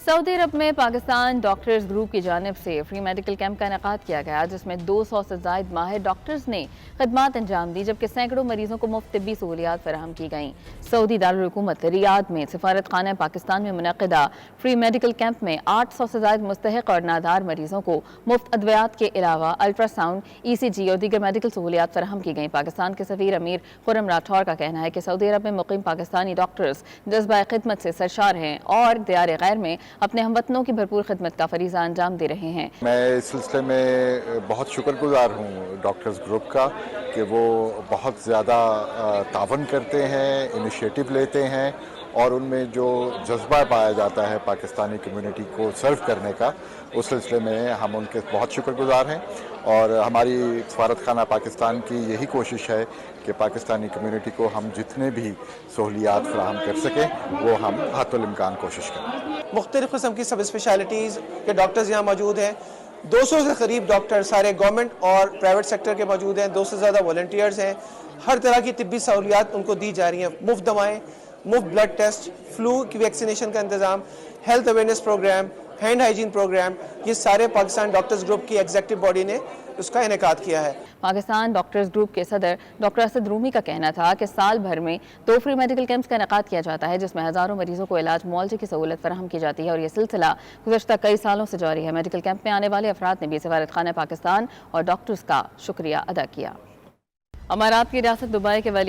Saudi अरब में Pakistan doctors group की जानिब से फ्री मेडिकल कैंप का इनेकाद किया गया, जिसमें 200 से जायद माहिर डॉक्टर्स ने खदमात अंजाम दी, जबकि सैकड़ों मरीजों को मुफ्त तिब्बी सहूलियात फराहम की गईं। सऊदी दारुल हुकूमत रियाद में सफारत खाना पाकिस्तान में मुनक़िदा फ्री मेडिकल कैंप में 800 से जायद मुस्तहिक और नादार मरीजों को मुफ्त अद्वियात के अलावा अल्ट्रासाउंड, ECG और दीगर मेडिकल सहूलियात फराहम की गईं। पाकिस्तान के सफ़ीर अमीर खुर्रम राठौर का कहना है कि सऊदी अरब में मुकीम पाकिस्तानी डॉक्टर्स जज्बा खिदमत से सरशार हैं और दियार गैर में अपने हमवतनों की भरपूर खिदमत का फरीज़ा अंजाम दे रहे हैं। मैं इस सिलसिले में बहुत शुक्रगुजार हूँ डॉक्टर्स ग्रुप का कि वो बहुत ज़्यादा तावन करते हैं, इनिशिएटिव लेते हैं और उनमें जो जज्बा पाया जाता है पाकिस्तानी कम्युनिटी को सर्व करने का, उस सिलसिले में हम उनके बहुत शुक्रगुजार हैं। और हमारी सफारत खाना पाकिस्तान की यही कोशिश है कि पाकिस्तानी कम्युनिटी को हम जितने भी सहूलियात फराहम कर सकें वो हम हत्तुल इम्कान कोशिश करें। मुख्तलिफ़ किस्म की सब स्पेशलिटीज़ के डॉक्टर्स यहाँ मौजूद हैं। 200 से करीब डॉक्टर सारे गवर्नमेंट और प्राइवेट सेक्टर के मौजूद हैं। 200 से ज़्यादा वॉलंटियर्स हैं। हर तरह की तिब्बी सहूलियात उनको दी जा रही हैं। मुफ्त दवाएँ, मुफ्त ब्लड टेस्ट, फ्लू की वैक्सीनेशन का इंतज़ाम, health awareness programme, hand hygiene programme, ये सारे पाकिस्तान डॉक्टर्स ग्रुप की एग्जीक्यूटिव बॉडी ने उसका इनेकाद किया है। पाकिस्तान डॉक्टर्स ग्रुप के सदर डॉक्टर असद रूमी का कहना था कि साल भर में 2 फ्री मेडिकल कैंप्स का इनेकाद किया जाता है, जिसमें हज़ारों मरीजों को इलाज मुआवजे की सहूलत फराहम की जाती है और यह सिलसिला गुज़श्ता कई सालों से जारी है। मेडिकल कैंप में आने वाले अफराद ने भी सफारत खाना पाकिस्तान और डॉक्टर्स का शुक्रिया अदा किया। अमारात की रियासत दुबई के